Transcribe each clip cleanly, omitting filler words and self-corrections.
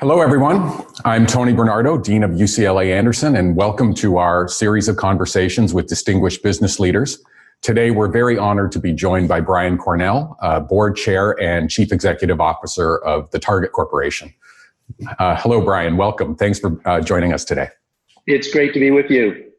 Hello, everyone. I'm Tony Bernardo, Dean of UCLA Anderson, and welcome to our series of conversations with distinguished business leaders. Today, we're very honored to be joined by Brian Cornell, Board Chair and Chief Executive Officer of the Target Corporation. Hello, Brian. Welcome. Thanks for joining us today. It's great to be with you.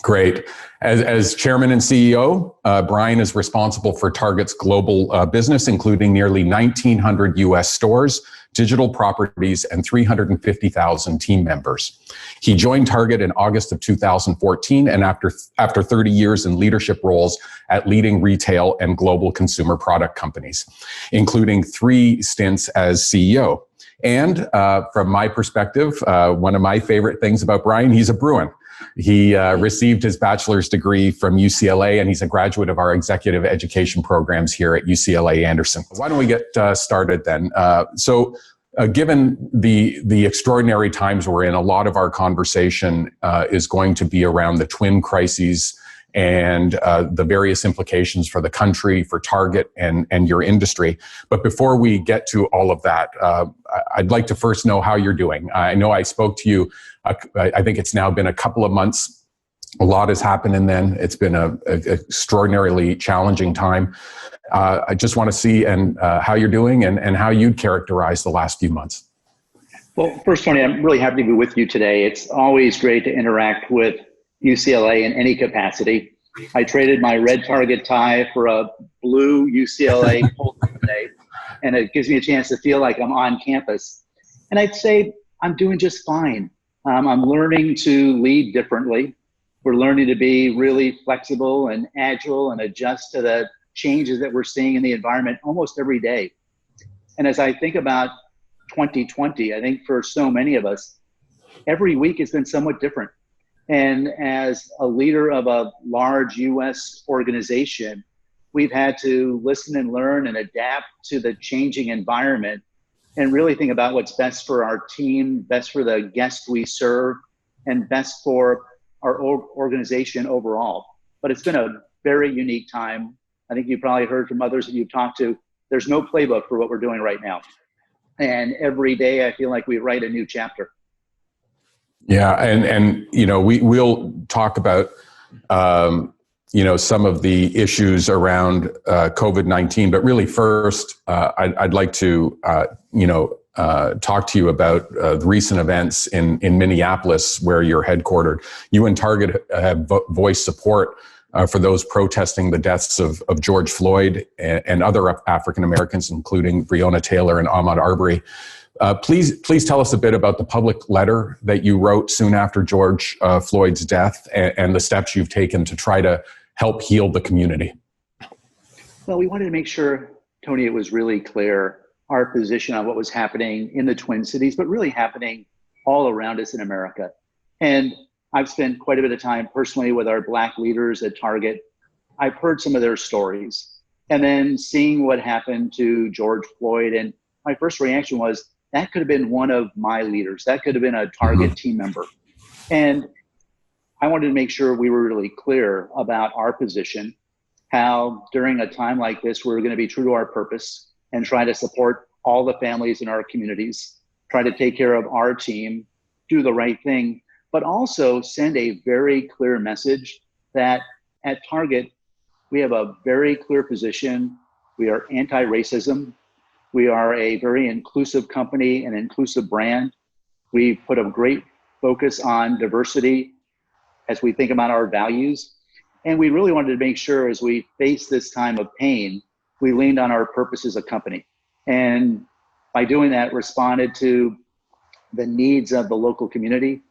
Great. As Chairman and CEO, Brian is responsible for Target's global business, including nearly 1,900 U.S. stores, digital properties, and 350,000 team members. He joined Target in August of 2014, and after 30 years in leadership roles at leading retail and global consumer product companies, including 3 stints as CEO. And from my perspective, one of my favorite things about Brian, he's a Bruin. He received his bachelor's degree from UCLA, and he's a graduate of our executive education programs here at UCLA Anderson. Why don't we get started then? Given the extraordinary times we're in, a lot of our conversation is going to be around the twin crises and the various implications for the country, for Target, and your industry. But before we get to all of that, I'd like to first know how you're doing. I know I spoke to you, I think it's now been a couple of months. A lot has happened, and then it's been an extraordinarily challenging time. I just want to see how you're doing and how you'd characterize the last few months. Well, first, Tony, I'm really happy to be with you today. It's always great to interact with UCLA in any capacity. I traded my red Target tie for a blue UCLA polo today, and it gives me a chance to feel like I'm on campus. And I'd say I'm doing just fine. I'm learning to lead differently. We're learning to be really flexible and agile and adjust to the changes that we're seeing in the environment almost every day. And as I think about 2020, I think for so many of us, every week has been somewhat different. And as a leader of a large U.S. organization, we've had to listen and learn and adapt to the changing environment and really think about what's best for our team, best for the guests we serve, and best for our organization overall. But it's been a very unique time. I think you've probably heard from others that you've talked to, there's no playbook for what we're doing right now. And every day I feel like we write a new chapter. Yeah, and we'll talk about some of the issues around COVID-19, but really first I'd like to talk to you about the recent events in Minneapolis, where you're headquartered. You and Target have voiced support for those protesting the deaths of George Floyd and other African Americans, including Breonna Taylor and Ahmaud Arbery. Please tell us a bit about the public letter that you wrote soon after George Floyd's death and the steps you've taken to try to help heal the community. Well, we wanted to make sure, Tony, it was really clear our position on what was happening in the Twin Cities, but really happening all around us in America. And I've spent quite a bit of time personally with our Black leaders at Target. I've heard some of their stories, and then seeing what happened to George Floyd. And my first reaction was, that could have been one of my leaders. That could have been a Target team member. And I wanted to make sure we were really clear about our position, how during a time like this, we're going to be true to our purpose and try to support all the families in our communities, try to take care of our team, do the right thing, but also send a very clear message that at Target, we have a very clear position. We are anti-racism. We are a very inclusive company, an inclusive brand. We put a great focus on diversity as we think about our values. And we really wanted to make sure as we face this time of pain, we leaned on our purpose as a company. And by doing that, responded to the needs of the local community.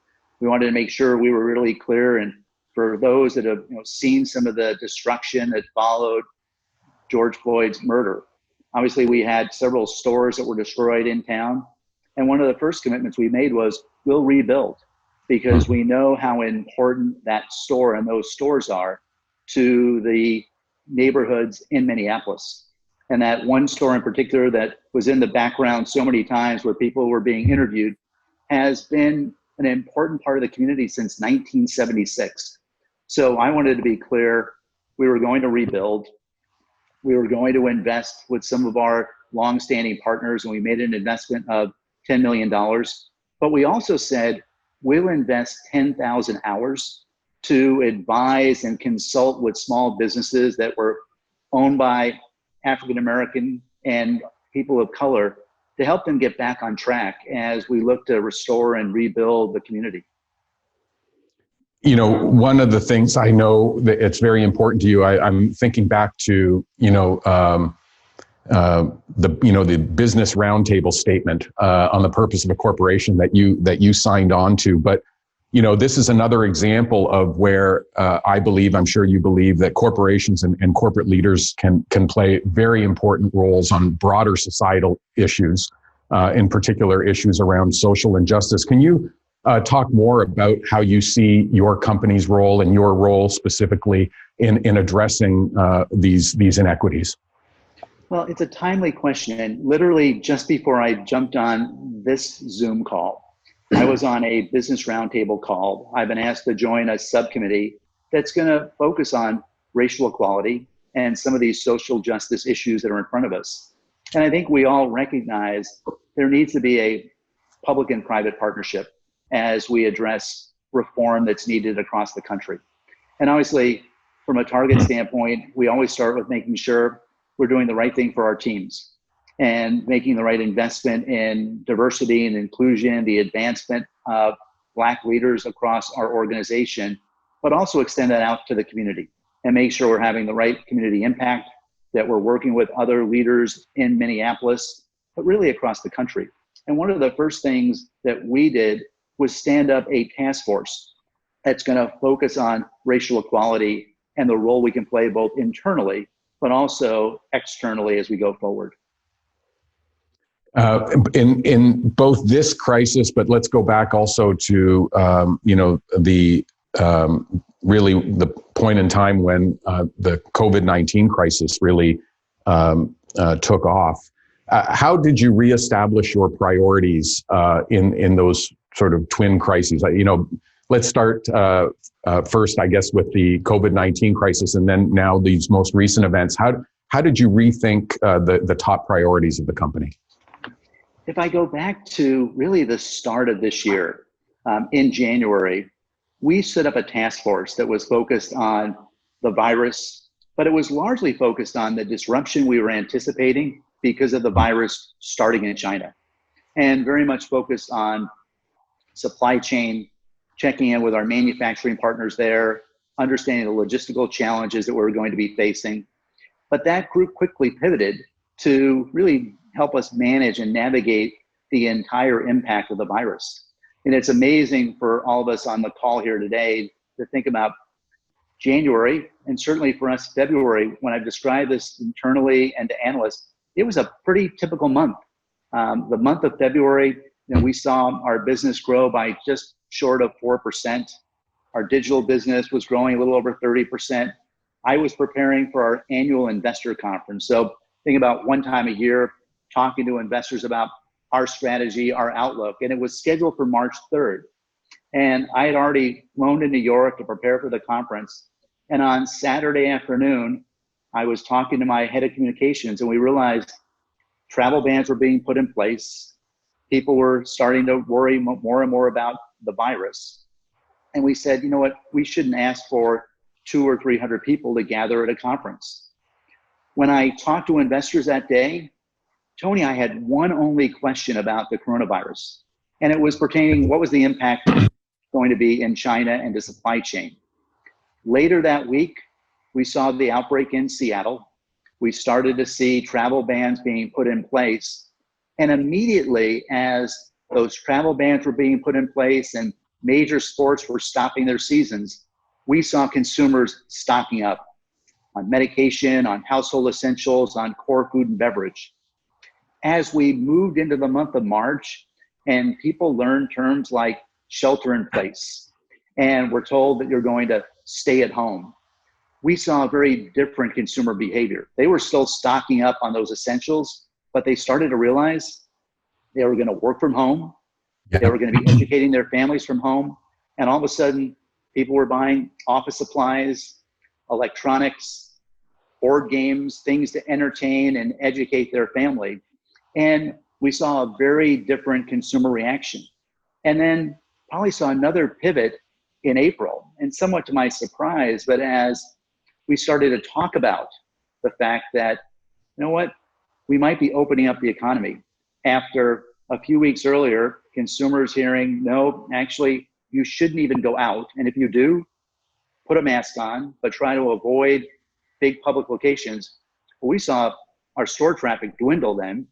We wanted to make sure we were really clear. And for those that have seen some of the destruction that followed George Floyd's murder, obviously, we had several stores that were destroyed in town. And one of the first commitments we made was we'll rebuild, because we know how important that store and those stores are to the neighborhoods in Minneapolis. And that one store in particular that was in the background so many times where people were being interviewed has been an important part of the community since 1976. So I wanted to be clear, we were going to rebuild. We were going to invest with some of our longstanding partners, and we made an investment of $10 million. But we also said, we'll invest 10,000 hours to advise and consult with small businesses that were owned by African-American and people of color to help them get back on track as we look to restore and rebuild the community. You know, one of the things I know that it's very important to you, I'm thinking back to, the business roundtable statement on the purpose of a corporation that you signed on to. But, this is another example of where I believe, I'm sure you believe, that corporations and corporate leaders can play very important roles on broader societal issues, in particular issues around social injustice. Can you talk more about how you see your company's role and your role specifically in addressing these inequities? Well, it's a timely question. And literally just before I jumped on this Zoom call, I was on a business roundtable call. I've been asked to join a subcommittee that's going to focus on racial equality and some of these social justice issues that are in front of us. And I think we all recognize there needs to be a public and private partnership as we address reform that's needed across the country. And obviously, from a Target standpoint, we always start with making sure we're doing the right thing for our teams and making the right investment in diversity and inclusion, the advancement of Black leaders across our organization, but also extend that out to the community and make sure we're having the right community impact, that we're working with other leaders in Minneapolis, but really across the country. And one of the first things that we did was stand up a task force that's going to focus on racial equality and the role we can play both internally, but also externally as we go forward. In both this crisis, but let's go back also to really the point in time when the COVID-19 crisis really took off. How did you reestablish your priorities in those sort of twin crises? Let's start first, I guess, with the COVID-19 crisis, and then now these most recent events. How did you rethink the top priorities of the company? If I go back to really the start of this year, in January, we set up a task force that was focused on the virus, but it was largely focused on the disruption we were anticipating because of the virus starting in China, and very much focused on supply chain, checking in with our manufacturing partners there, understanding the logistical challenges that we're going to be facing. But that group quickly pivoted to really help us manage and navigate the entire impact of the virus. And it's amazing for all of us on the call here today to think about January, and certainly for us, February, when I've described this internally and to analysts, it was a pretty typical month. The month of February, we saw our business grow by just short of 4%. Our digital business was growing a little over 30%. I was preparing for our annual investor conference. So think about one time a year, talking to investors about our strategy, our outlook, and it was scheduled for March 3rd. And I had already flown to New York to prepare for the conference. And on Saturday afternoon, I was talking to my head of communications, and we realized travel bans were being put in place. People were starting to worry more and more about the virus. And we said, you know what, we shouldn't ask for 200 or 300 people to gather at a conference. When I talked to investors that day, Tony, I had one only question about the coronavirus, and it was pertaining, what was the impact going to be in China and the supply chain? Later that week, we saw the outbreak in Seattle. We started to see travel bans being put in place. And immediately as those travel bans were being put in place and major sports were stopping their seasons, we saw consumers stocking up on medication, on household essentials, on core food and beverage. As we moved into the month of March and people learned terms like shelter in place, and we're told that you're going to stay at home, we saw very different consumer behavior. They were still stocking up on those essentials, but they started to realize they were going to work from home. Yeah. They were going to be educating their families from home. And all of a sudden, people were buying office supplies, electronics, board games, things to entertain and educate their family. And we saw a very different consumer reaction. And then probably saw another pivot in April, and somewhat to my surprise, but as we started to talk about the fact that, you know what, we might be opening up the economy. After a few weeks earlier, consumers hearing, no, actually, you shouldn't even go out. And if you do, put a mask on, but try to avoid big public locations. We saw our store traffic dwindle then,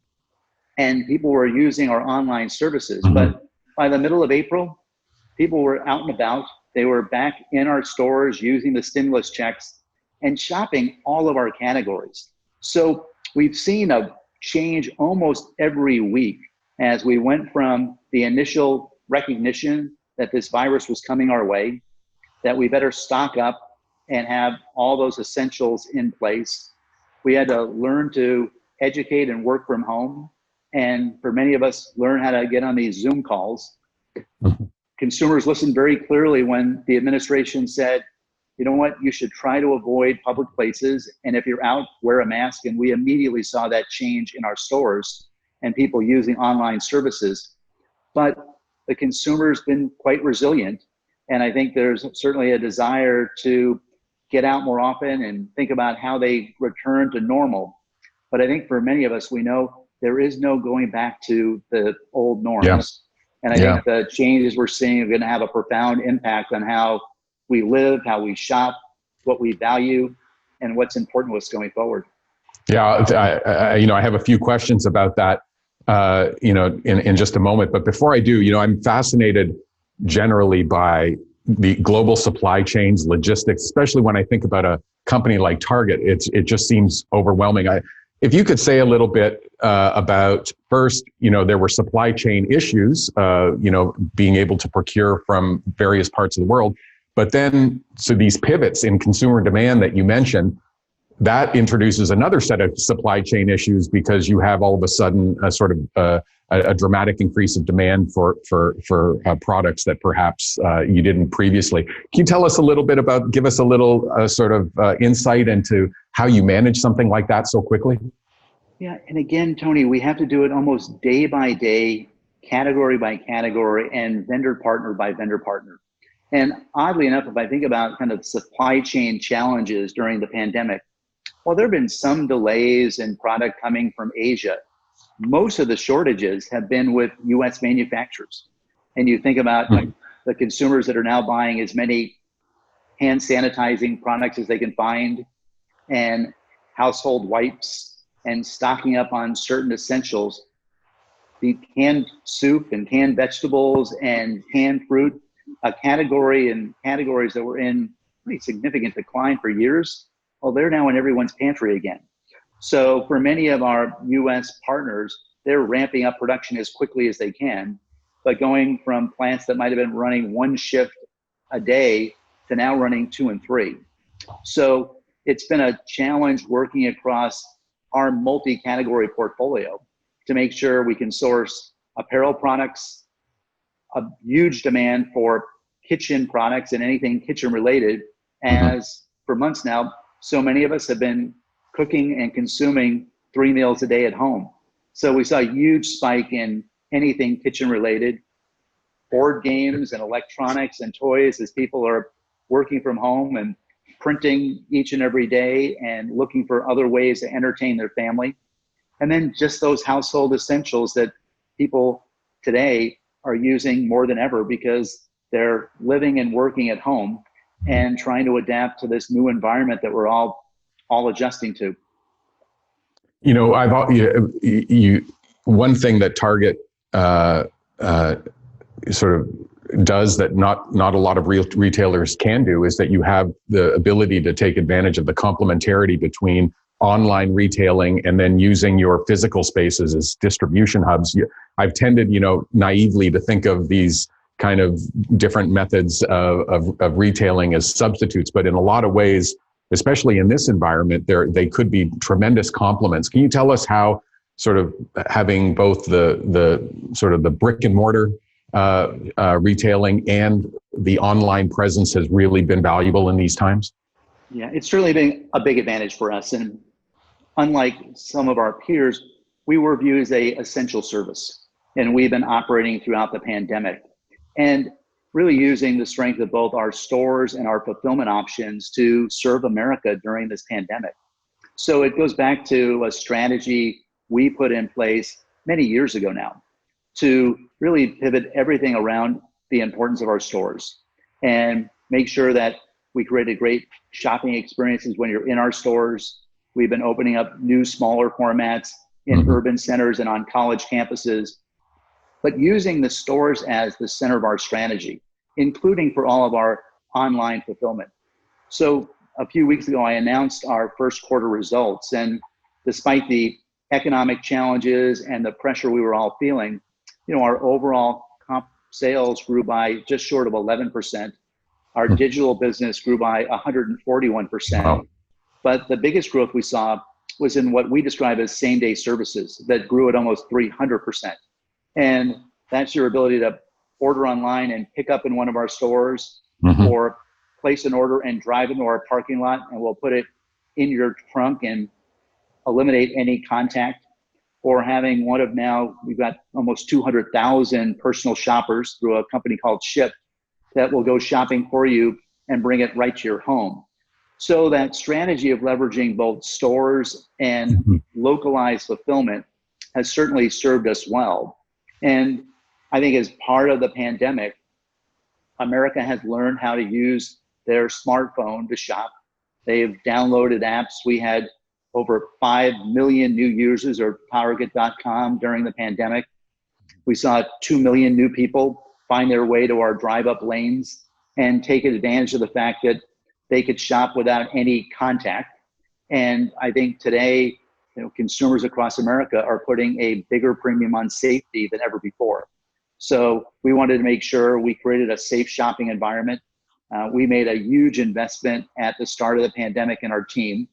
and people were using our online services. But by the middle of April, people were out and about. They were back in our stores using the stimulus checks and shopping all of our categories. So we've seen a change almost every week as we went from the initial recognition that this virus was coming our way, that we better stock up and have all those essentials in place. We had to learn to educate and work from home. And for many of us, learn how to get on these Zoom calls. Consumers listened very clearly when the administration said, you know what, you should try to avoid public places. And if you're out, wear a mask. And we immediately saw that change in our stores and people using online services. But the consumer's been quite resilient. And I think there's certainly a desire to get out more often and think about how they return to normal. But I think for many of us, we know there is no going back to the old norms. Yeah. And I think the changes we're seeing are going to have a profound impact on how we live, how we shop, what we value, and what's important to us going forward. Yeah, I have a few questions about that, in just a moment. But before I do, I'm fascinated generally by the global supply chains, logistics, especially when I think about a company like Target. It just seems overwhelming. If you could say a little bit about first, there were supply chain issues, being able to procure from various parts of the world. But then, so these pivots in consumer demand that you mentioned, that introduces another set of supply chain issues because you have all of a sudden a sort of a dramatic increase of demand for products that perhaps you didn't previously. Can you tell us a little bit give us a little sort of insight into how you manage something like that so quickly? Yeah, and again, Tony, we have to do it almost day by day, category by category, and vendor partner by vendor partner. And oddly enough, if I think about kind of supply chain challenges during the pandemic, while there have been some delays in product coming from Asia, most of the shortages have been with US manufacturers. And you think about the consumers that are now buying as many hand sanitizing products as they can find, and household wipes, and stocking up on certain essentials. The canned soup and canned vegetables and canned fruit, a category and categories that were in pretty significant decline for years, well, they're now in everyone's pantry again. So for many of our US partners, they're ramping up production as quickly as they can, but going from plants that might have been running one shift a day to now running 2 and 3. So it's been a challenge working across our multi-category portfolio to make sure we can source apparel products, a huge demand for kitchen products and anything kitchen related, as for months now, so many of us have been cooking and consuming 3 meals a day at home. So we saw a huge spike in anything kitchen related, board games and electronics and toys as people are working from home and printing each and every day and looking for other ways to entertain their family. And then just those household essentials that people today are using more than ever because they're living and working at home and trying to adapt to this new environment that we're all adjusting to. One thing that Target sort of does that not a lot of retailers can do is that you have the ability to take advantage of the complementarity between online retailing and then using your physical spaces as distribution hubs. I've tended, naively to think of these kind of different methods of retailing as substitutes, but in a lot of ways, especially in this environment, they could be tremendous complements. Can you tell us how sort of having both the sort of the brick and mortar retailing and the online presence has really been valuable in these times? Yeah, it's certainly been a big advantage for us. And unlike some of our peers, we were viewed as a essential service, and we've been operating throughout the pandemic and really using the strength of both our stores and our fulfillment options to serve America during this pandemic. So it goes back to a strategy we put in place many years ago now to really pivot everything around the importance of our stores and make sure that we created great shopping experiences when you're in our stores. We've been opening up new, smaller formats in urban centers and on college campuses, but using the stores as the center of our strategy, including for all of our online fulfillment. So a few weeks ago, I announced our first quarter results, and despite the economic challenges and the pressure we were all feeling, our overall comp sales grew by just short of 11%. Our digital business grew by 141%. Wow. But the biggest growth we saw was in what we describe as same-day services that grew at almost 300%. And that's your ability to order online and pick up in one of our stores, or place an order and drive into our parking lot, and we'll put it in your trunk and eliminate any contact. Or having one of now, we've got almost 200,000 personal shoppers through a company called Ship that will go shopping for you and bring it right to your home. So that strategy of leveraging both stores and localized fulfillment has certainly served us well. And I think as part of the pandemic, America has learned how to use their smartphone to shop. They've downloaded apps. We had over 5 million new users of Target.com during the pandemic. We saw 2 million new people find their way to our drive-up lanes and take advantage of the fact that they could shop without any contact. And I think today, consumers across America are putting a bigger premium on safety than ever before. So we wanted to make sure we created a safe shopping environment. We made a huge investment at the start of the pandemic in our team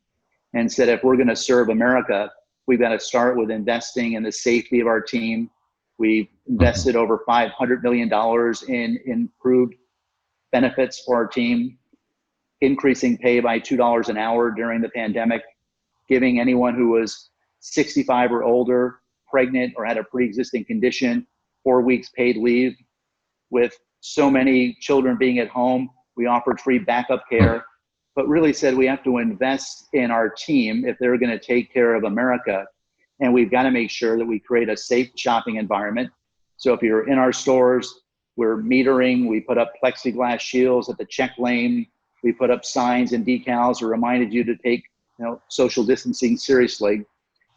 and said, if we're going to serve America, we've got to start with investing in the safety of our team. We invested over $500 million in improved benefits for our team, increasing pay by $2 an hour during the pandemic, giving anyone who was 65 or older, pregnant, or had a pre-existing condition 4 weeks paid leave. With so many children being at home, we offered free backup care, but really said we have to invest in our team if they're going to take care of America. And we've got to make sure that we create a safe shopping environment. So if you're in our stores, we're metering, we put up plexiglass shields at the check lane, we put up signs and decals that reminded you to take social distancing seriously.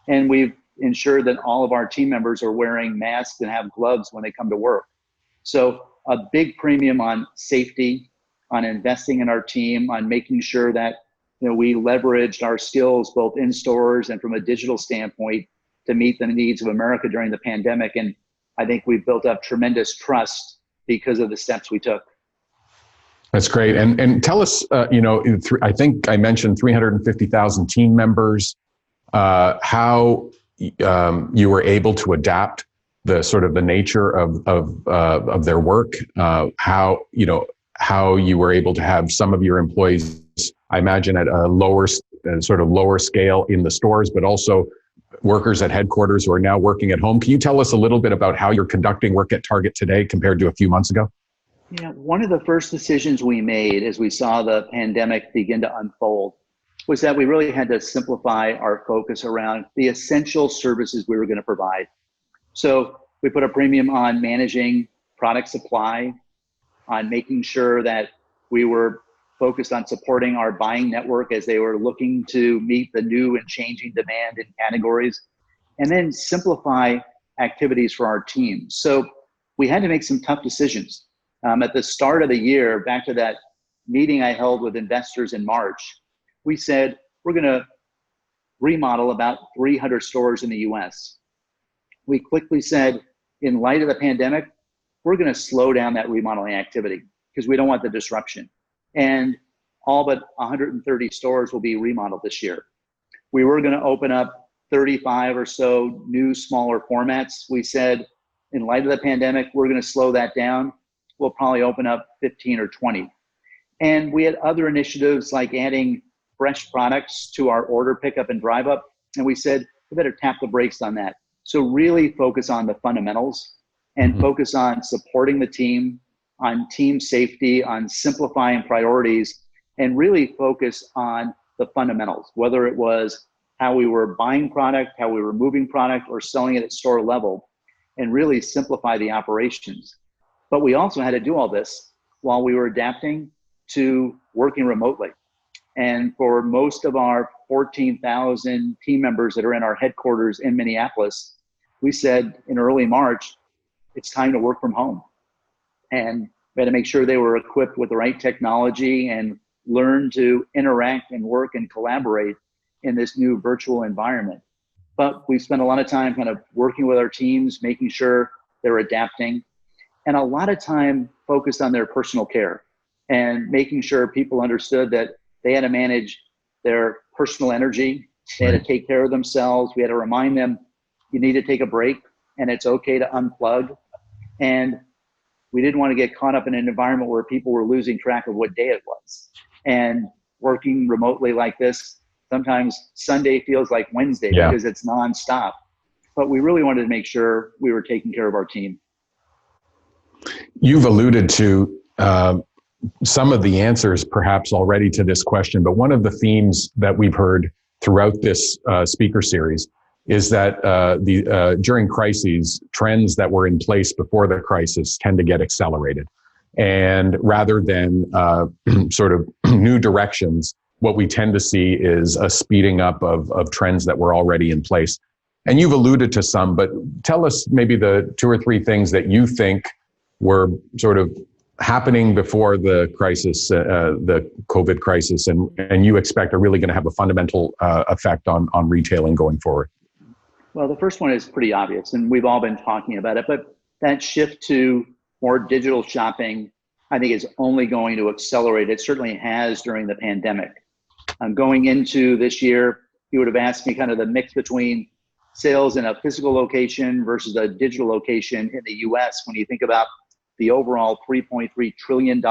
And we've ensured that all of our team members are wearing masks and have gloves when they come to work. So a big premium on safety, on investing in our team, on making sure that we leveraged our skills both in stores and from a digital standpoint to meet the needs of America during the pandemic. And I think we've built up tremendous trust because of the steps we took. That's great. And tell us, I think I mentioned 350,000 team members, how you were able to adapt the sort of the nature of their work, how you were able to have some of your employees, I imagine, at a lower scale in the stores, but also workers at headquarters who are now working at home. Can you tell us a little bit about how you're conducting work at Target today compared to a few months ago? Yeah, one of the first decisions we made as we saw the pandemic begin to unfold was that we really had to simplify our focus around the essential services we were going to provide. So we put a premium on managing product supply, on making sure that we were focused on supporting our buying network as they were looking to meet the new and changing demand in categories, and then simplify activities for our team. So we had to make some tough decisions. At the start of the year, back to that meeting I held with investors in March, we said, we're going to remodel about 300 stores in the US. We quickly said, in light of the pandemic, we're going to slow down that remodeling activity because we don't want the disruption. And all but 130 stores will be remodeled this year. We were going to open up 35 or so new smaller formats. We said, in light of the pandemic, we're going to slow that down. We'll probably open up 15 or 20. And we had other initiatives like adding fresh products to our order pickup and drive up. And we said, we better tap the brakes on that So really focus on the fundamentals and Mhm. focus on supporting the team, on team safety, on simplifying priorities, and really focus on the fundamentals, whether it was how we were buying product, how we were moving product, or selling it at store level, and really simplify the operations. But we also had to do all this while we were adapting to working remotely. And for most of our 14,000 team members that are in our headquarters in Minneapolis, we said in early March, it's time to work from home. And we had to make sure they were equipped with the right technology and learn to interact and work and collaborate in this new virtual environment. But we spent a lot of time kind of working with our teams, making sure they're adapting, and a lot of time focused on their personal care and making sure people understood that they had to manage their personal energy. They had to take care of themselves. We had to remind them, you need to take a break and it's okay to unplug. And we didn't want to get caught up in an environment where people were losing track of what day it was. And working remotely like this, sometimes Sunday feels like Wednesday because it's nonstop. But we really wanted to make sure we were taking care of our team. You've alluded to some of the answers perhaps already to this question, but one of the themes that we've heard throughout this speaker series is that during crises, trends that were in place before the crisis tend to get accelerated. And rather than sort of new directions, what we tend to see is a speeding up of trends that were already in place. And you've alluded to some, but tell us maybe the 2 or 3 things that you think were sort of happening before the crisis, the COVID crisis, and you expect are really going to have a fundamental effect on retailing going forward. Well, the first one is pretty obvious, and we've all been talking about it, but that shift to more digital shopping, I think, is only going to accelerate. It certainly has during the pandemic. Going into this year, you would have asked me kind of the mix between sales in a physical location versus a digital location in the US. When you think about the overall $3.3 trillion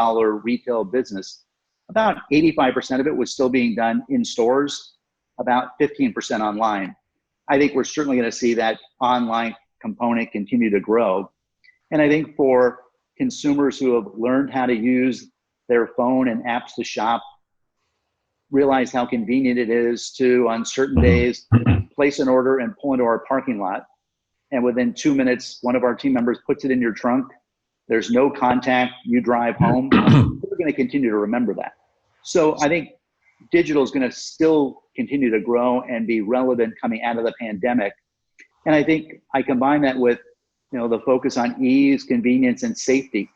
retail business, about 85% of it was still being done in stores, about 15% online. I think we're certainly going to see that online component continue to grow. And I think for consumers who have learned how to use their phone and apps to shop, realize how convenient it is to, on certain days, place an order and pull into our parking lot. And within 2 minutes, one of our team members puts it in your trunk. There's no contact. You drive home. We're going to continue to remember that. So I think digital is going to still continue to grow and be relevant coming out of the pandemic. And I think I combine that with, the focus on ease, convenience, and safety.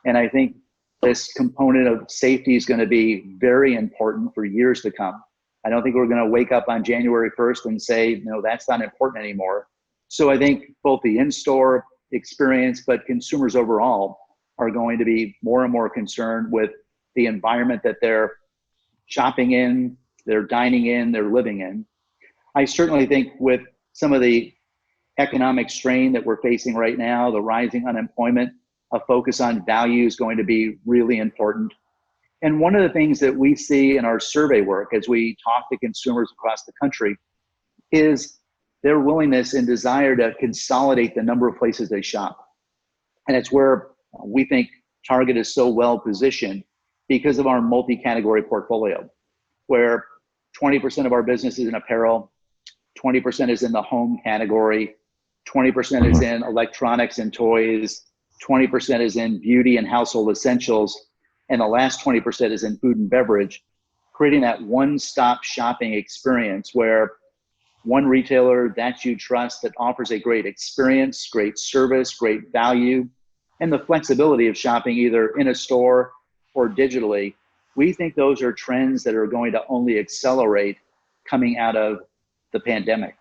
And I think this component of safety is going to be very important for years to come. I don't think we're going to wake up on January 1st and say, no, that's not important anymore. So I think both the in-store experience, but consumers overall are going to be more and more concerned with the environment that they're shopping in, they're dining in, they're living in. I certainly think with some of the economic strain that we're facing right now, the rising unemployment, a focus on value is going to be really important. And one of the things that we see in our survey work as we talk to consumers across the country is their willingness and desire to consolidate the number of places they shop. And it's where we think Target is so well positioned because of our multi-category portfolio, where 20% of our business is in apparel, 20% is in the home category, 20% is in electronics and toys, 20% is in beauty and household essentials, and the last 20% is in food and beverage, creating that one-stop shopping experience where one retailer that you trust that offers a great experience, great service, great value, and the flexibility of shopping either in a store or digitally. We think those are trends that are going to only accelerate coming out of the pandemic.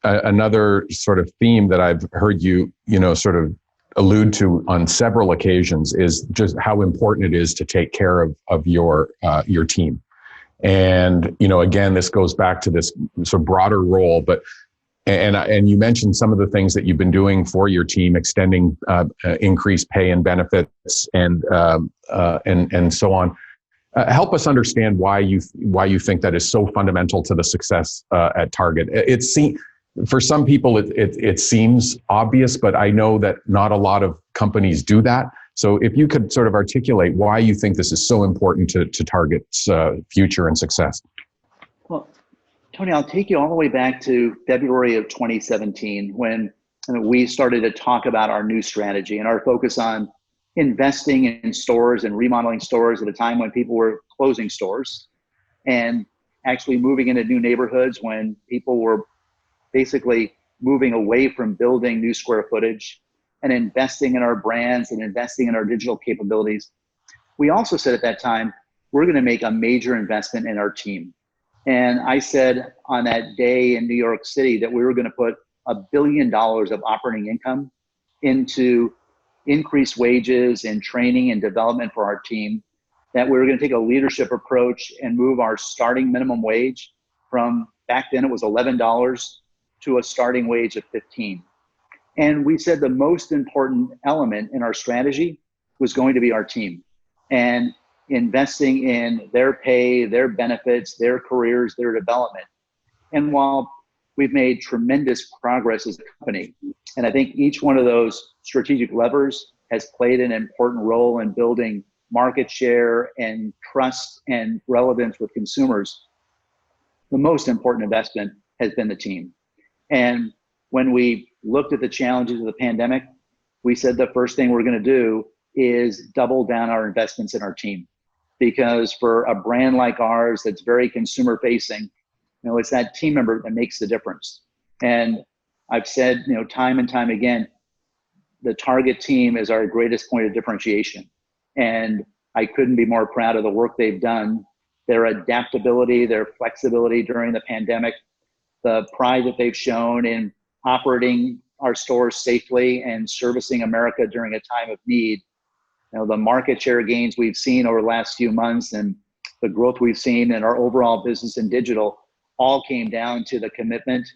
Another sort of theme that I've heard you, sort of allude to on several occasions is just how important it is to take care of your team. And, again, this goes back to this sort of broader role, but and you mentioned some of the things that you've been doing for your team, extending increased pay and benefits and so on. Help us understand why you think that is so fundamental to the success at Target. For some people, it seems obvious, but I know that not a lot of companies do that. So if you could sort of articulate why you think this is so important to Target's future and success. Well, Tony, I'll take you all the way back to February of 2017 when we started to talk about our new strategy and our focus on investing in stores and remodeling stores at a time when people were closing stores and actually moving into new neighborhoods when people were basically moving away from building new square footage and investing in our brands and investing in our digital capabilities. We also said at that time, we're going to make a major investment in our team. And I said on that day in New York City that we were going to put $1 billion of operating income into increased wages and training and development for our team, that we were going to take a leadership approach and move our starting minimum wage from, back then it was $11, to a starting wage of $15. And we said the most important element in our strategy was going to be our team and investing in their pay, their benefits, their careers, their development. And while we've made tremendous progress as a company, and I think each one of those strategic levers has played an important role in building market share and trust and relevance with consumers, the most important investment has been the team. And when we looked at the challenges of the pandemic, we said the first thing we're going to do is double down our investments in our team. Because for a brand like ours that's very consumer facing, it's that team member that makes the difference. And I've said, time and time again, the Target team is our greatest point of differentiation. And I couldn't be more proud of the work they've done, their adaptability, their flexibility during the pandemic, the pride that they've shown in operating our stores safely and servicing America during a time of need. The market share gains we've seen over the last few months and the growth we've seen in our overall business in digital all came down to the commitment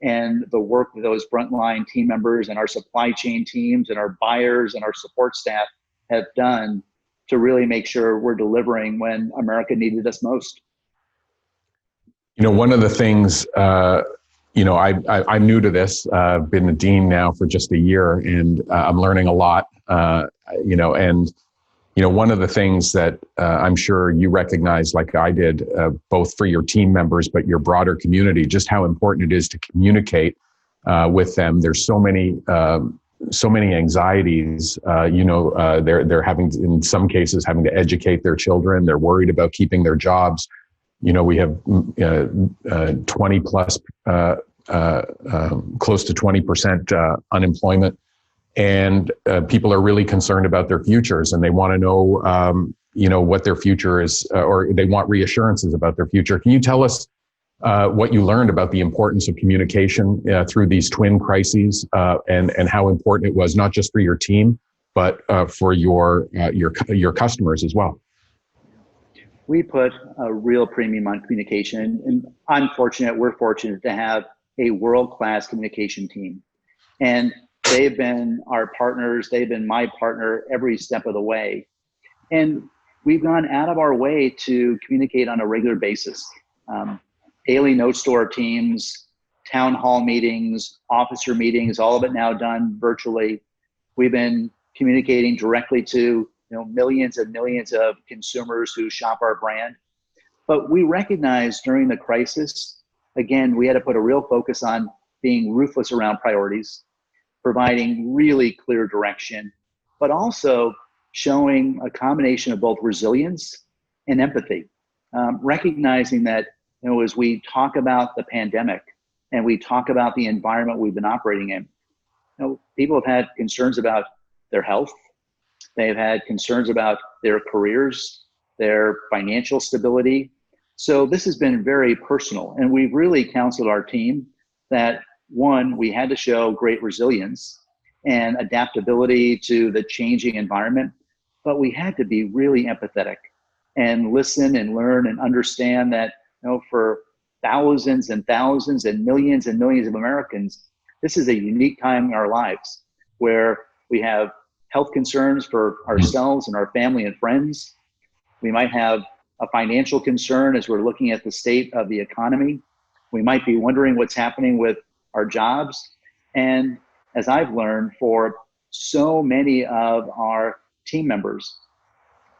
and the work that those frontline team members and our supply chain teams and our buyers and our support staff have done to really make sure we're delivering when America needed us most. One of the things, I'm new to this, been a dean now for just a year, and I'm learning a lot, one of the things that I'm sure you recognize, like I did, both for your team members, but your broader community, just how important it is to communicate with them. There's so many anxieties, they're having, in some cases, having to educate their children. They're worried about keeping their jobs. We have 20 plus, close to 20% unemployment. And people are really concerned about their futures, and they want to know, what their future is, or they want reassurances about their future. Can you tell us what you learned about the importance of communication through these twin crises, and how important it was, not just for your team, but for your customers as well? We put a real premium on communication, and we're fortunate to have a world-class communication team. And they've been our partners. They've been my partner every step of the way. And we've gone out of our way to communicate on a regular basis. Daily notes to our teams, town hall meetings, officer meetings, all of it now done virtually. We've been communicating directly to millions and millions of consumers who shop our brand. But we recognized during the crisis, again, we had to put a real focus on being ruthless around priorities, providing really clear direction, but also showing a combination of both resilience and empathy, recognizing that, as we talk about the pandemic and we talk about the environment we've been operating in, people have had concerns about their health. They've had concerns about their careers, their financial stability. So this has been very personal. And we've really counseled our team that, one, we had to show great resilience and adaptability to the changing environment, but we had to be really empathetic and listen and learn and understand that, for thousands and thousands and millions of Americans, this is a unique time in our lives where we have health concerns for ourselves and our family and friends. We might have a financial concern as we're looking at the state of the economy. We might be wondering what's happening with our jobs. And as I've learned, for so many of our team members,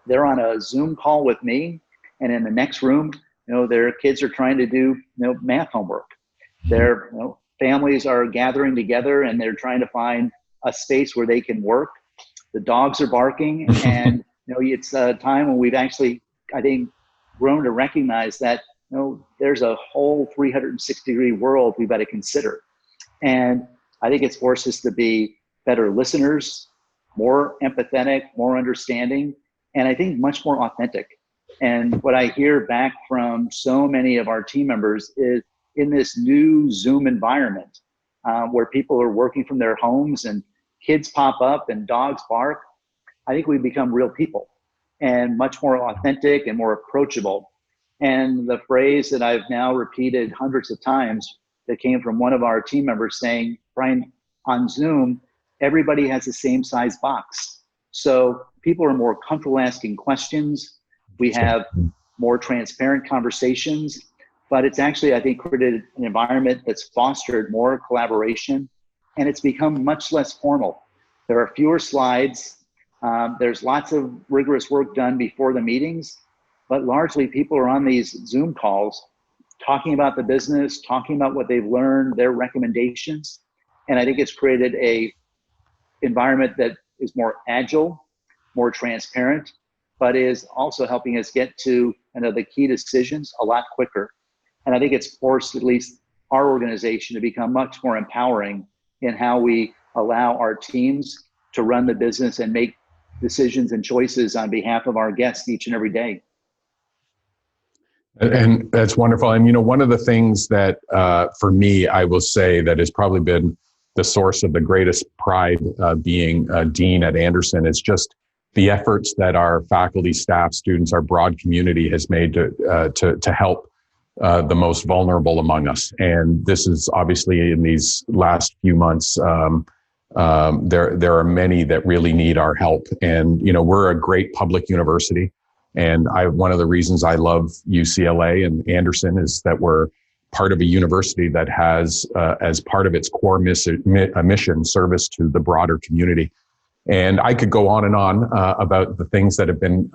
they're on a Zoom call with me, and in the next room, their kids are trying to do, math homework. Their families are gathering together and they're trying to find a space where they can work. The dogs are barking, and it's a time when we've actually, I think, grown to recognize that there's a whole 360-degree world we've got to consider. And I think it's forced us to be better listeners, more empathetic, more understanding, and I think much more authentic. And what I hear back from so many of our team members is, in this new Zoom environment where people are working from their homes and kids pop up and dogs bark, I think we've become real people and much more authentic and more approachable. And the phrase that I've now repeated hundreds of times that came from one of our team members saying, Brian, on Zoom, everybody has the same size box. So people are more comfortable asking questions. We have more transparent conversations, but it's actually, I think, created an environment that's fostered more collaboration, and it's become much less formal. There are fewer slides. There's lots of rigorous work done before the meetings, but largely people are on these Zoom calls talking about the business, talking about what they've learned, their recommendations. And I think it's created a environment that is more agile, more transparent, but is also helping us get to the key decisions a lot quicker. And I think it's forced at least our organization to become much more empowering in how we allow our teams to run the business and make decisions and choices on behalf of our guests each and every day. And that's wonderful. And, one of the things that, for me, I will say that has probably been the source of the greatest pride being dean at Anderson is just the efforts that our faculty, staff, students, our broad community has made to help the most vulnerable among us. And this is obviously in these last few months, there are many that really need our help. And, we're a great public university. And one of the reasons I love UCLA and Anderson is that we're part of a university that has, as part of its core mission, service to the broader community. And I could go on and on about the things that have been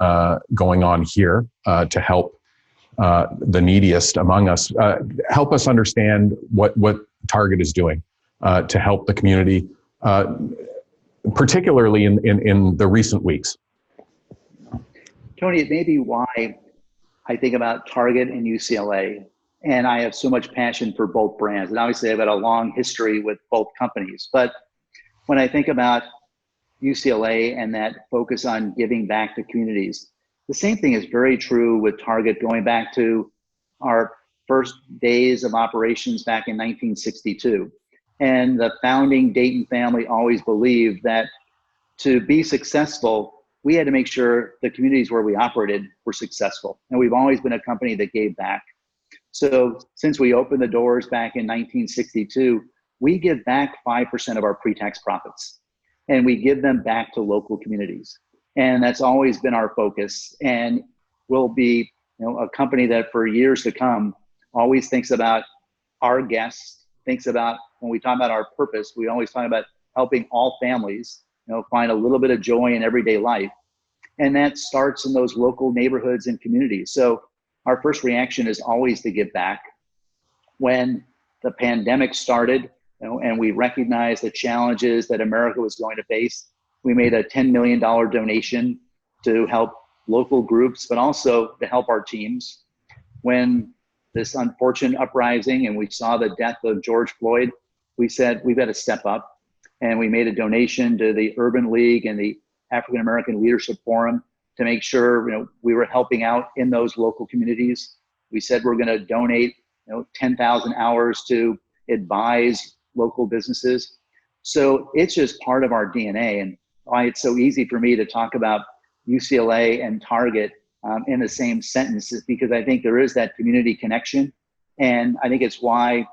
going on here to help the neediest among us. Help us understand what Target is doing to help the community, particularly in the recent weeks. Tony, it may be why I think about Target and UCLA, and I have so much passion for both brands. And obviously I've got a long history with both companies. But when I think about UCLA and that focus on giving back to communities, the same thing is very true with Target, going back to our first days of operations back in 1962. And the founding Dayton family always believed that to be successful, we had to make sure the communities where we operated were successful. And we've always been a company that gave back. So since we opened the doors back in 1962, we give back 5% of our pre-tax profits, and we give them back to local communities. And that's always been our focus. And we'll be a company that for years to come always thinks about our guests, thinks about, when we talk about our purpose, we always talk about helping all families find a little bit of joy in everyday life. And that starts in those local neighborhoods and communities. So our first reaction is always to give back. When the pandemic started, and we recognized the challenges that America was going to face, we made a $10 million donation to help local groups, but also to help our teams. When this unfortunate uprising and we saw the death of George Floyd, we said, we've got to step up. And we made a donation to the Urban League and the African American Leadership Forum to make sure we were helping out in those local communities. We said we're going to donate 10,000 hours to advise local businesses. So it's just part of our DNA, and why it's so easy for me to talk about UCLA and Target in the same sentence is because I think there is that community connection. And I think it's why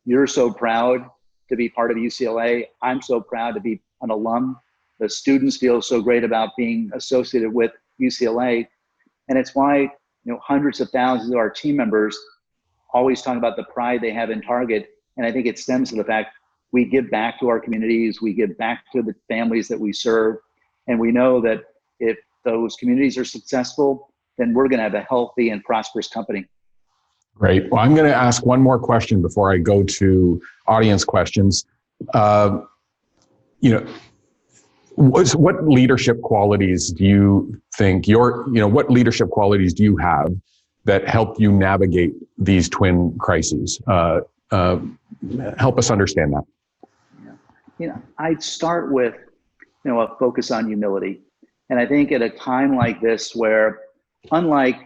you're so proud to be part of UCLA. I'm so proud to be an alum. The students feel so great about being associated with UCLA. And it's why hundreds of thousands of our team members always talk about the pride they have in Target. And I think it stems to the fact we give back to our communities, we give back to the families that we serve. And we know that if those communities are successful, then we're going to have a healthy and prosperous company. Great. Well, I'm going to ask one more question before I go to audience questions. What leadership qualities do you think what leadership qualities do you have that help you navigate these twin crises? Help us understand that. I'd start with, a focus on humility. And I think at a time like this, where unlike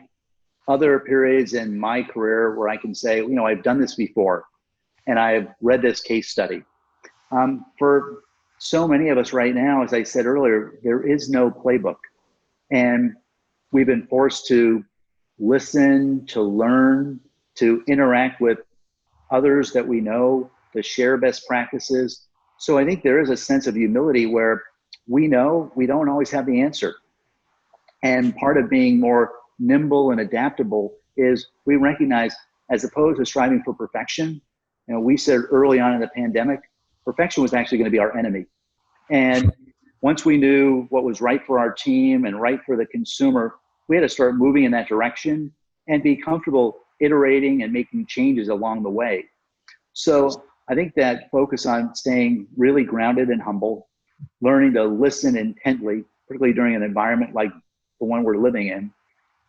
other periods in my career where I can say, I've done this before and I've read this case study. For so many of us right now, as I said earlier, there is no playbook. And we've been forced to listen, to learn, to interact with others that we know, to share best practices. So I think there is a sense of humility where we know we don't always have the answer. And part of being more nimble and adaptable is we recognize, as opposed to striving for perfection, we said early on in the pandemic, perfection was actually going to be our enemy. And once we knew what was right for our team and right for the consumer, we had to start moving in that direction and be comfortable iterating and making changes along the way. So I think that focus on staying really grounded and humble, learning to listen intently, particularly during an environment like the one we're living in,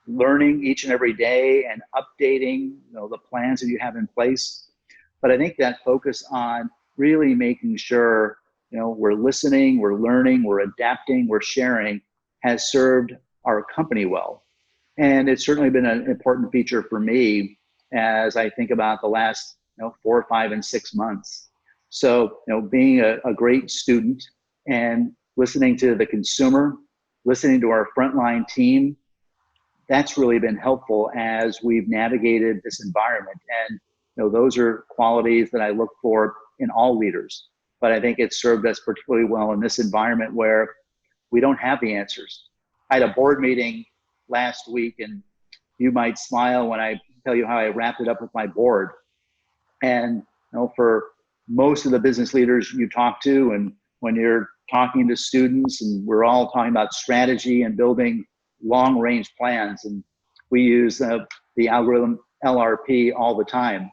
learning each and every day and updating the plans that you have in place. But I think that focus on really making sure we're listening, we're learning, we're adapting, we're sharing has served our company well. And it's certainly been an important feature for me as I think about the last 4, 5, and 6 months. So being a great student and listening to the consumer, listening to our frontline team, that's really been helpful as we've navigated this environment. And those are qualities that I look for in all leaders. But I think it's served us particularly well in this environment where we don't have the answers. I had a board meeting last week, and you might smile when I tell you how I wrapped it up with my board. And for most of the business leaders you talk to, and when you're talking to students, and we're all talking about strategy and building long-range plans, and we use the algorithm LRP all the time.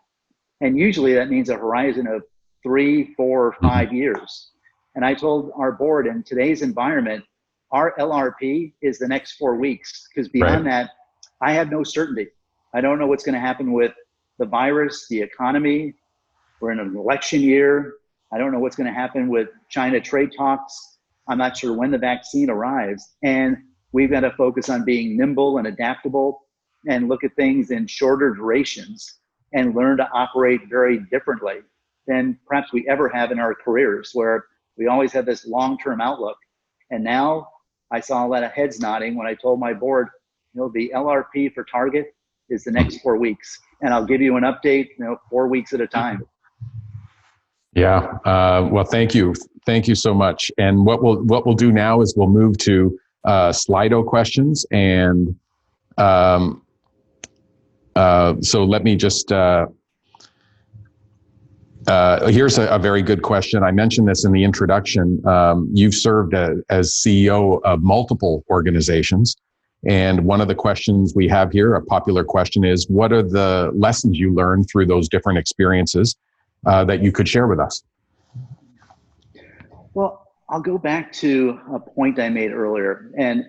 And usually that means a horizon of 3, 4, or 5 years. And I told our board, in today's environment, our LRP is the next 4 weeks, because beyond that, I have no certainty. I don't know what's going to happen with the virus, the economy. We're in an election year. I don't know what's going to happen with China trade talks. I'm not sure when the vaccine arrives. And we've got to focus on being nimble and adaptable and look at things in shorter durations and learn to operate very differently than perhaps we ever have in our careers, where we always have this long-term outlook. And now I saw a lot of heads nodding when I told my board, the LRP for Target is the next 4 weeks. And I'll give you an update, 4 weeks at a time. Yeah. Well, thank you. Thank you so much. And what we'll do now is we'll move to Slido questions. And so let me just, here's a very good question. I mentioned this in the introduction. You've served as CEO of multiple organizations. And one of the questions we have here, a popular question, is what are the lessons you learned through those different experiences that you could share with us? Well, I'll go back to a point I made earlier. And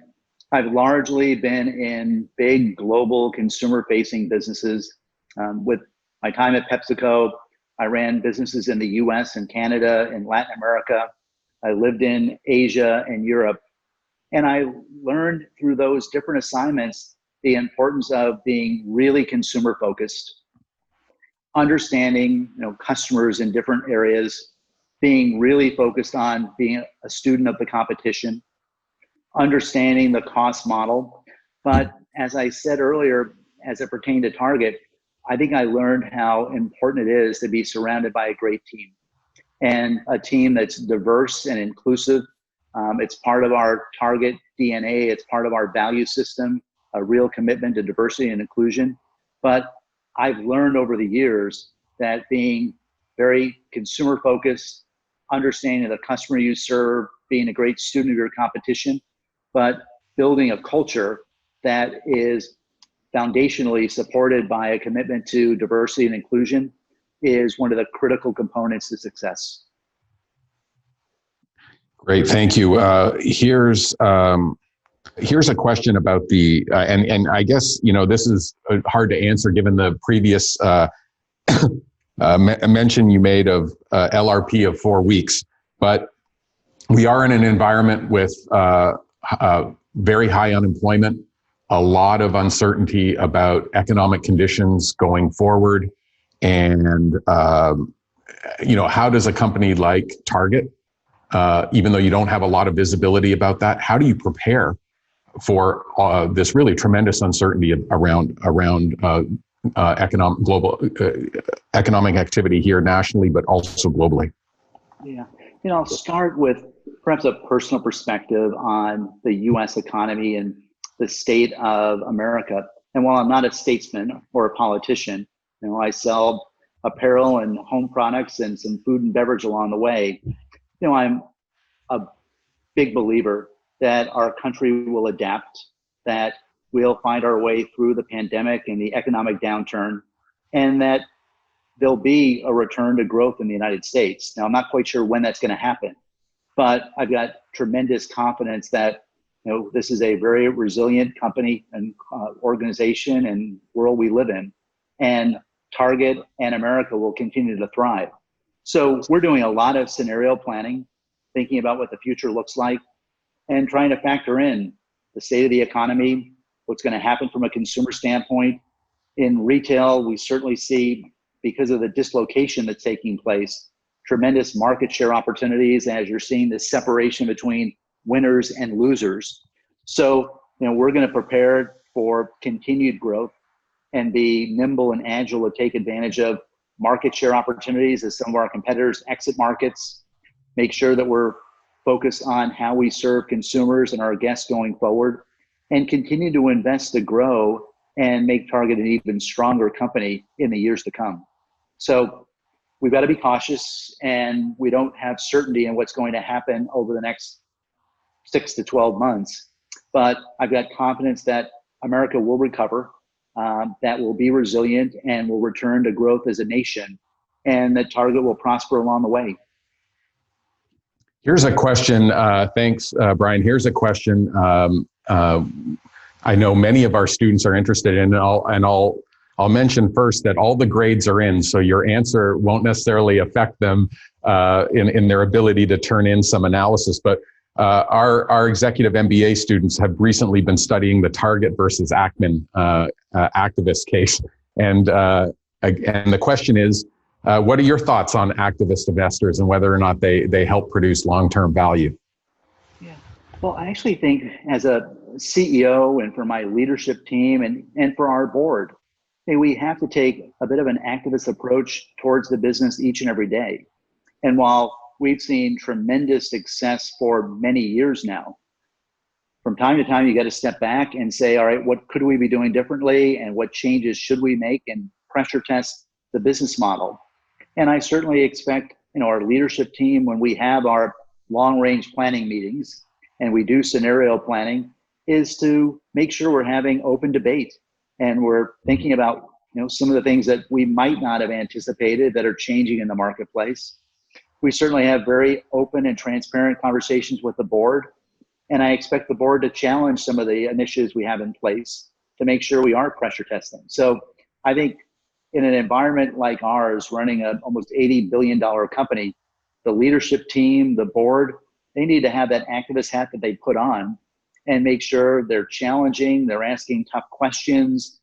I've largely been in big global consumer-facing businesses. With my time at PepsiCo, I ran businesses in the US and Canada and Latin America. I lived in Asia and Europe. And I learned through those different assignments the importance of being really consumer-focused, understanding customers in different areas, being really focused on being a student of the competition, understanding the cost model. But as I said earlier, as it pertained to Target, I think I learned how important it is to be surrounded by a great team, and a team that's diverse and inclusive. It's part of our Target DNA. It's part of our value system. a real commitment to diversity and inclusion. But I've learned over the years that being very consumer focused, understanding the customer you serve, being a great student of your competition, but building a culture that is foundationally supported by a commitment to diversity and inclusion is one of the critical components to success. Great, thank you. Here's a question about the and I guess this is hard to answer given the previous mention you made of LRP of 4 weeks, but we are in an environment with very high unemployment, a lot of uncertainty about economic conditions going forward, and how does a company like Target, even though you don't have a lot of visibility about that, how do you prepare for this really tremendous uncertainty around global economic activity here nationally, but also globally? Yeah, I'll start with perhaps a personal perspective on the U.S. economy and the state of America. And while I'm not a statesman or a politician, I sell apparel and home products and some food and beverage along the way. I'm a big believer that our country will adapt, that we'll find our way through the pandemic and the economic downturn, and that there'll be a return to growth in the United States. Now, I'm not quite sure when that's going to happen, but I've got tremendous confidence that this is a very resilient company and organization and world we live in, and Target and America will continue to thrive. So we're doing a lot of scenario planning, thinking about what the future looks like, and trying to factor in the state of the economy, what's going to happen from a consumer standpoint. In retail, we certainly see, because of the dislocation that's taking place, tremendous market share opportunities as you're seeing this separation between winners and losers. So, we're going to prepare for continued growth and be nimble and agile to take advantage of market share opportunities as some of our competitors exit markets, make sure that we're focused on how we serve consumers and our guests going forward, and continue to invest to grow and make Target an even stronger company in the years to come. So we've got to be cautious, and we don't have certainty in what's going to happen over the next 6 to 12 months. But I've got confidence that America will recover, that will be resilient and will return to growth as a nation, and that Target will prosper along the way. Here's a question. Thanks, Brian. Here's a question I know many of our students are interested in, and I'll mention first that all the grades are in, so your answer won't necessarily affect them in their ability to turn in some analysis. But our executive MBA students have recently been studying the Target versus Ackman activist case, and the question is, what are your thoughts on activist investors and whether or not they help produce long-term value? Yeah, well, I actually think as a CEO and for my leadership team and for our board, we have to take a bit of an activist approach towards the business each and every day. And while we've seen tremendous success for many years now, from time to time, you got to step back and say, all right, what could we be doing differently, and what changes should we make, and pressure test the business model. And I certainly expect, our leadership team, when we have our long-range planning meetings and we do scenario planning, is to make sure we're having open debate and we're thinking about, some of the things that we might not have anticipated that are changing in the marketplace. We certainly have very open and transparent conversations with the board, and I expect the board to challenge some of the initiatives we have in place to make sure we are pressure testing. So I think in an environment like ours, running an almost $80 billion company, the leadership team, the board, they need to have that activist hat that they put on and make sure they're challenging, they're asking tough questions,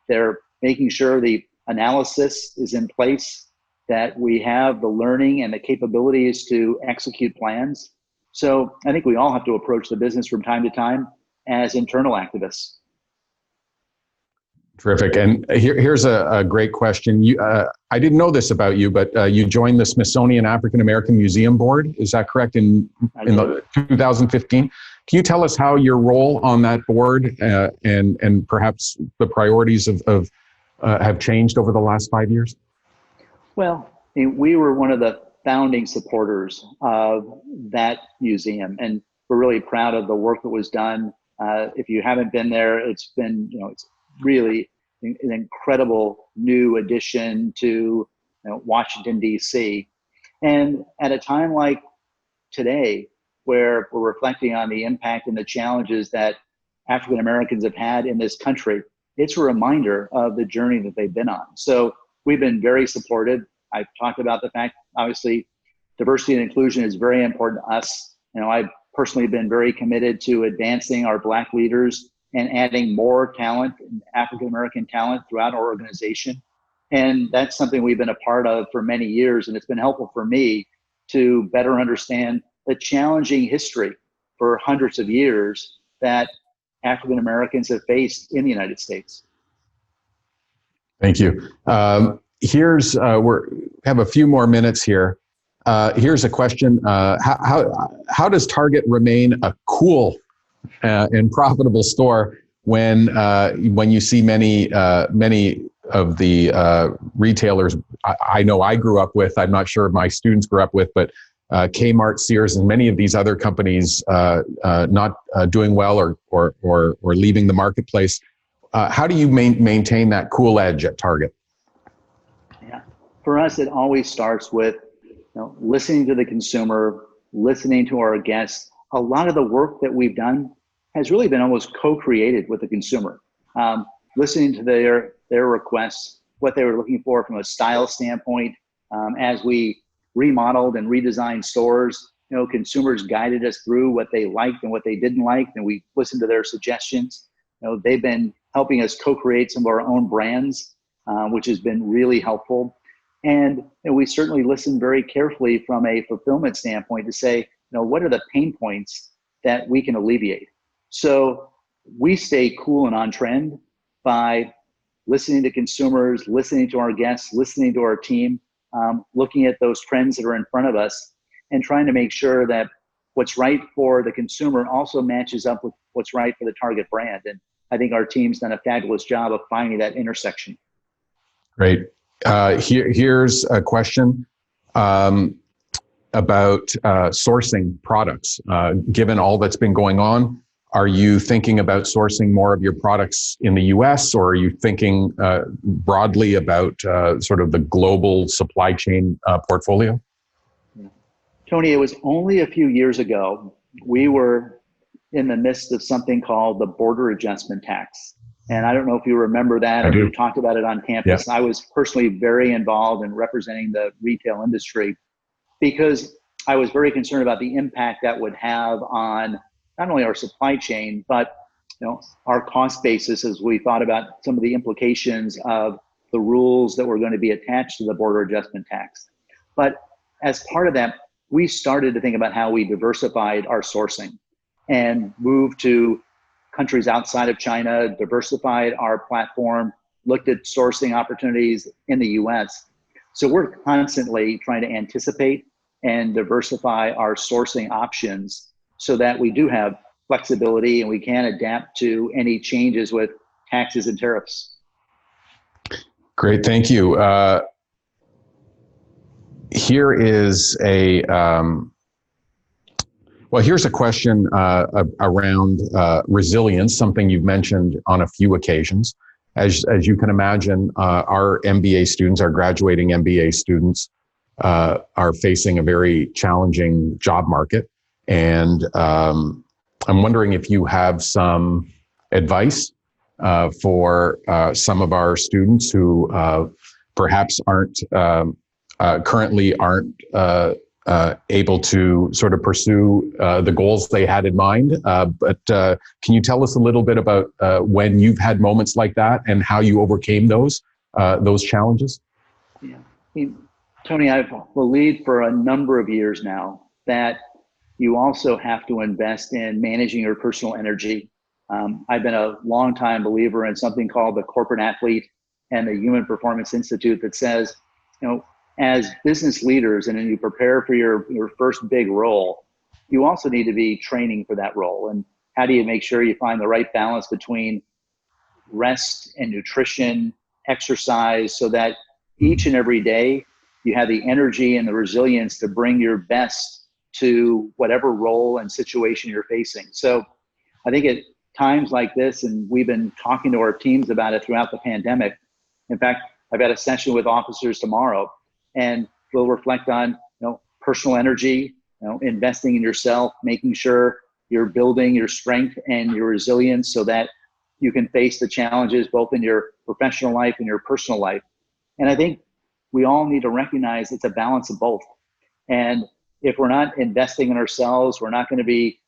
they're making sure the analysis is in place, that we have the learning and the capabilities to execute plans. So I think we all have to approach the business from time to time as internal activists. Terrific. And here's a great question. I didn't know this about you, but you joined the Smithsonian African American Museum Board. Is that correct? In 2015. Can you tell us how your role on that board and perhaps the priorities of have changed over the last 5 years? Well, we were one of the founding supporters of that museum, and we're really proud of the work that was done. If you haven't been there, it's been, it's really an incredible new addition to Washington, D.C. And at a time like today, where we're reflecting on the impact and the challenges that African Americans have had in this country, it's a reminder of the journey that they've been on. So we've been very supportive. I've talked about the fact, obviously, diversity and inclusion is very important to us. I've personally been very committed to advancing our Black leaders and adding more talent, African American talent throughout our organization. And that's something we've been a part of for many years. And it's been helpful for me to better understand the challenging history for hundreds of years that African Americans have faced in the United States. Thank you. We have a few more minutes here. Here's a question. How does Target remain a cool and profitable store when you see many of the retailers I know I grew up with, I'm not sure my students grew up with, but Kmart, Sears, and many of these other companies not doing well or leaving the marketplace. How do you maintain that cool edge at Target? Yeah, for us, it always starts with listening to the consumer, listening to our guests. A lot of the work that we've done has really been almost co-created with the consumer, listening to their requests, what they were looking for from a style standpoint. As we remodeled and redesigned stores, consumers guided us through what they liked and what they didn't like, and we listened to their suggestions. They've been helping us co-create some of our own brands, which has been really helpful. And we certainly listen very carefully from a fulfillment standpoint to say, what are the pain points that we can alleviate? So we stay cool and on trend by listening to consumers, listening to our guests, listening to our team, looking at those trends that are in front of us, and trying to make sure that what's right for the consumer also matches up with what's right for the Target brand. And I think our team's done a fabulous job of finding that intersection. Great. Here's a question about sourcing products. Given all that's been going on, are you thinking about sourcing more of your products in the US, or are you thinking broadly about sort of the global supply chain portfolio? Tony, it was only a few years ago, we were in the midst of something called the border adjustment tax. And I don't know if you remember that, or you talked about it on campus. Yeah. I was personally very involved in representing the retail industry because I was very concerned about the impact that would have on not only our supply chain, but our cost basis as we thought about some of the implications of the rules that were going to be attached to the border adjustment tax. But as part of that, we started to think about how we diversified our sourcing and moved to countries outside of China, diversified our platform, looked at sourcing opportunities in the US. So we're constantly trying to anticipate and diversify our sourcing options so that we do have flexibility and we can adapt to any changes with taxes and tariffs. Great, thank you. Here is here's a question around resilience, something you've mentioned on a few occasions. As you can imagine, our MBA students, our graduating MBA students, are facing a very challenging job market. And I'm wondering if you have some advice for some of our students who perhaps currently aren't able to sort of pursue the goals they had in mind. But can you tell us a little bit about when you've had moments like that and how you overcame those challenges? Yeah, Tony, I've believed for a number of years now that you also have to invest in managing your personal energy I've been a longtime believer in something called the corporate athlete and the Human Performance Institute that says, as business leaders and then you prepare for your first big role, you also need to be training for that role. And how do you make sure you find the right balance between rest and nutrition, exercise, so that each and every day you have the energy and the resilience to bring your best to whatever role and situation you're facing. So I think at times like this, and we've been talking to our teams about it throughout the pandemic. In fact, I've got a session with officers tomorrow, and we'll reflect on personal energy, investing in yourself, making sure you're building your strength and your resilience so that you can face the challenges both in your professional life and your personal life. And I think we all need to recognize it's a balance of both. And if we're not investing in ourselves, we're not going to be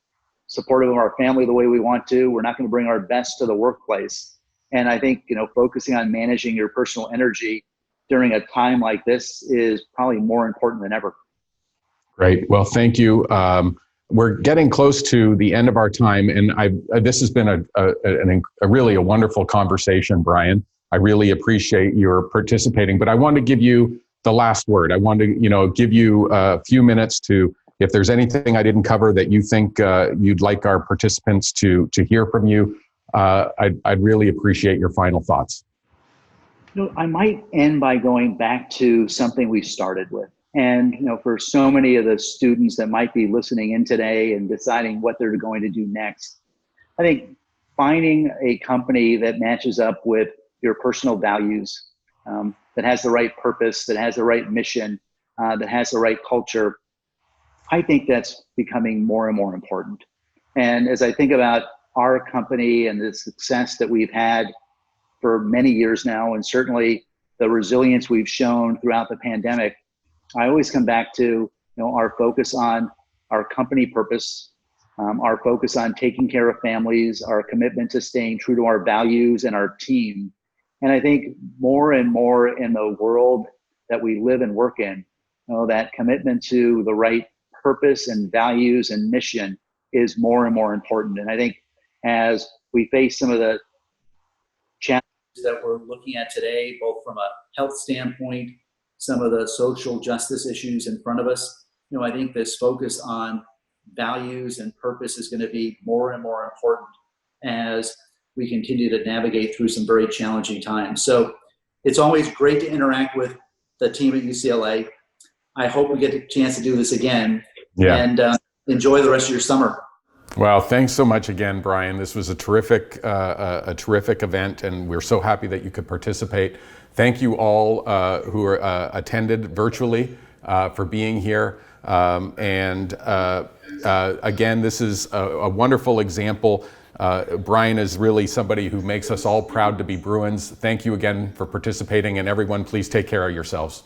supportive of our family the way we want to. We're not going to bring our best to the workplace. And I think, focusing on managing your personal energy during a time like this is probably more important than ever. Great. Well, thank you. We're getting close to the end of our time, and this has been a really wonderful conversation, Brian. I really appreciate your participating, but I want to give you the last word. I want to, give you a few minutes to, if there's anything I didn't cover that you think you'd like our participants to hear from you, I'd really appreciate your final thoughts. I might end by going back to something we started with. And, for so many of the students that might be listening in today and deciding what they're going to do next, I think finding a company that matches up with your personal values, that has the right purpose, that has the right mission, that has the right culture, I think that's becoming more and more important. And as I think about our company and the success that we've had for many years now, and certainly the resilience we've shown throughout the pandemic, I always come back to our focus on our company purpose, our focus on taking care of families, our commitment to staying true to our values and our team. And I think more and more in the world that we live and work in, that commitment to the right purpose and values and mission is more and more important. And I think as we face some of the challenges that we're looking at today, both from a health standpoint, some of the social justice issues in front of us, I think this focus on values and purpose is going to be more and more important as we continue to navigate through some very challenging times. So it's always great to interact with the team at UCLA. I hope we get a chance to do this again. Yeah. And enjoy the rest of your summer. Well, thanks so much again, Brian. This was a terrific event, and we're so happy that you could participate. Thank you all who attended virtually for being here. Again, this is a wonderful example. Brian is really somebody who makes us all proud to be Bruins. Thank you again for participating, and everyone, please take care of yourselves.